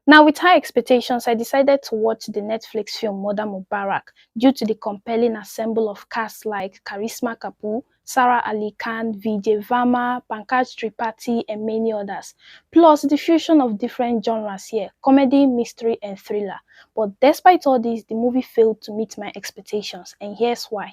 Now, with high expectations, I decided to watch the Netflix film Murder Mubarak due to the compelling ensemble of casts like Karisma Kapoor, Sara Ali Khan, Vijay Varma, Pankaj Tripathi, and many others. Plus, the fusion of different genres here, comedy, mystery, and thriller. But despite all this, the movie failed to meet my expectations, and here's why.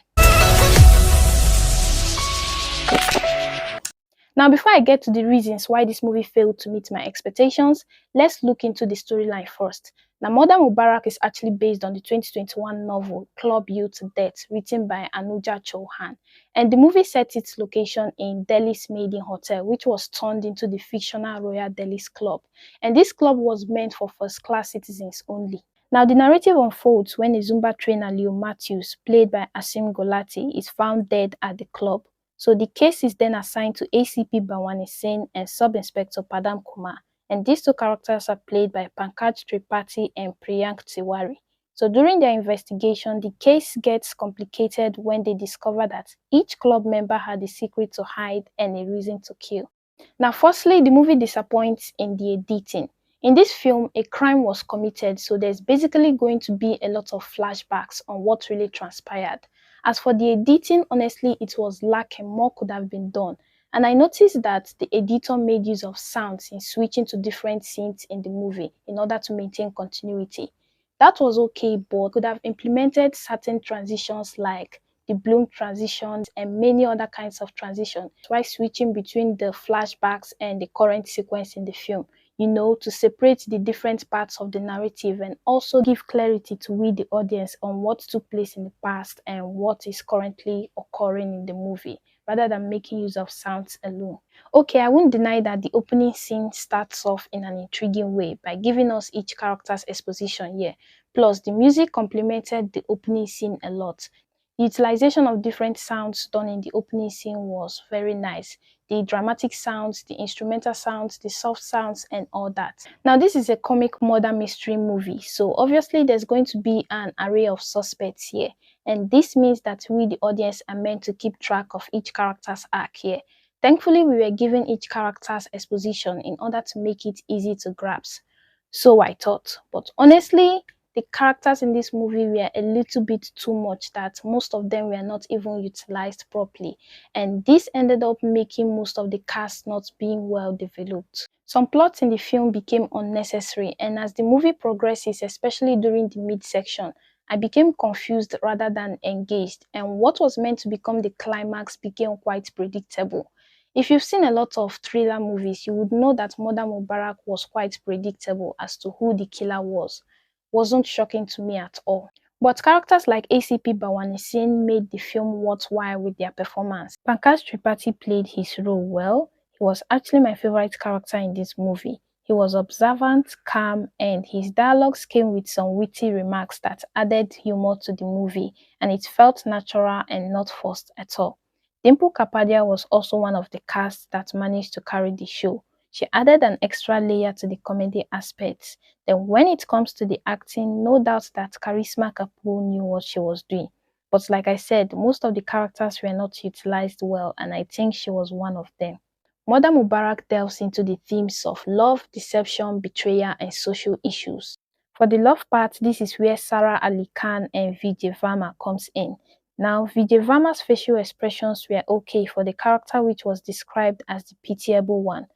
Now, before I get to the reasons why this movie failed to meet my expectations, let's look into the storyline first. Now, Murder Mubarak is actually based on the 2021 novel Club Youth Death, written by Anuja Chauhan. And the movie set its location in Delhi's Maiden Hotel, which was turned into the fictional Royal Delhi's Club. And this club was meant for first-class citizens only. Now, the narrative unfolds when a Zumba trainer, Leo Matthews, played by Aashim Gulati, is found dead at the club. So the case is then assigned to ACP Bhawani Singh and Sub-Inspector Padam Kumar, and these two characters are played by Pankaj Tripathi and Priyank Tiwari. So during their investigation, the case gets complicated when they discover that each club member had a secret to hide and a reason to kill. Now, firstly, the movie disappoints in the editing. In this film, a crime was committed, so there's basically going to be a lot of flashbacks on what really transpired. As for the editing, honestly, it was lacking. More could have been done. And I noticed that the editor made use of sounds in switching to different scenes in the movie in order to maintain continuity. That was okay, but could have implemented certain transitions like the bloom transitions and many other kinds of transitions while switching between the flashbacks and the current sequence in the film, to separate the different parts of the narrative and also give clarity to we the audience on what took place in the past and what is currently occurring in the movie, rather than making use of sounds alone. Okay, I won't deny that the opening scene starts off in an intriguing way by giving us each character's exposition here. Plus, the music complemented the opening scene a lot. The utilization of different sounds done in the opening scene was very nice. The dramatic sounds, the instrumental sounds, the soft sounds, and all that. Now, this is a comic murder mystery movie, so obviously there's going to be an array of suspects here. And this means that we, the audience, are meant to keep track of each character's arc here. Thankfully, we were given each character's exposition in order to make it easy to grasp. So I thought, but honestly, the characters in this movie were a little bit too much that most of them were not even utilized properly, and this ended up making most of the cast not being well developed. Some plots in the film became unnecessary, and as the movie progresses, especially during the midsection, I became confused rather than engaged, and what was meant to become the climax became quite predictable. If you've seen a lot of thriller movies, you would know that Murder Mubarak was quite predictable as to who the killer was. Wasn't shocking to me at all. But characters like ACP Bhawani Singh made the film worthwhile with their performance. Pankaj Tripathi played his role well. He was actually my favorite character in this movie. He was observant, calm, and his dialogues came with some witty remarks that added humor to the movie, and it felt natural and not forced at all. Dimple Kapadia was also one of the cast that managed to carry the show. She added an extra layer to the comedy aspects. Then when it comes to the acting, no doubt that Karisma Kapoor knew what she was doing. But like I said, most of the characters were not utilized well, and I think she was one of them. Murder Mubarak delves into the themes of love, deception, betrayal, and social issues. For the love part, this is where Sara Ali Khan and Vijay Varma comes in. Now, Vijay Varma's facial expressions were okay for the character which was described as the pitiable one.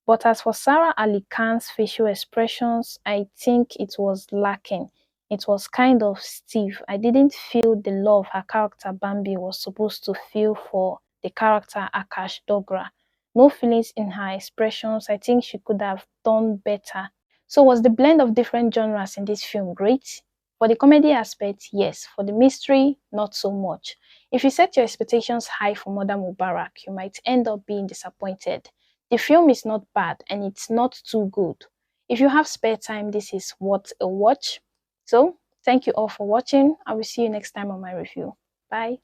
But as for Sara Ali Khan's facial expressions, I think it was lacking. It was kind of stiff. I didn't feel the love her character Bambi was supposed to feel for the character Akash Dogra. No feelings in her expressions. I think she could have done better. So was the blend of different genres in this film great? For the comedy aspect, yes. For the mystery, not so much. If you set your expectations high for Murder Mubarak, you might end up being disappointed. The film is not bad and it's not too good. If you have spare time, this is what a watch. So, thank you all for watching. I will see you next time on my review. Bye.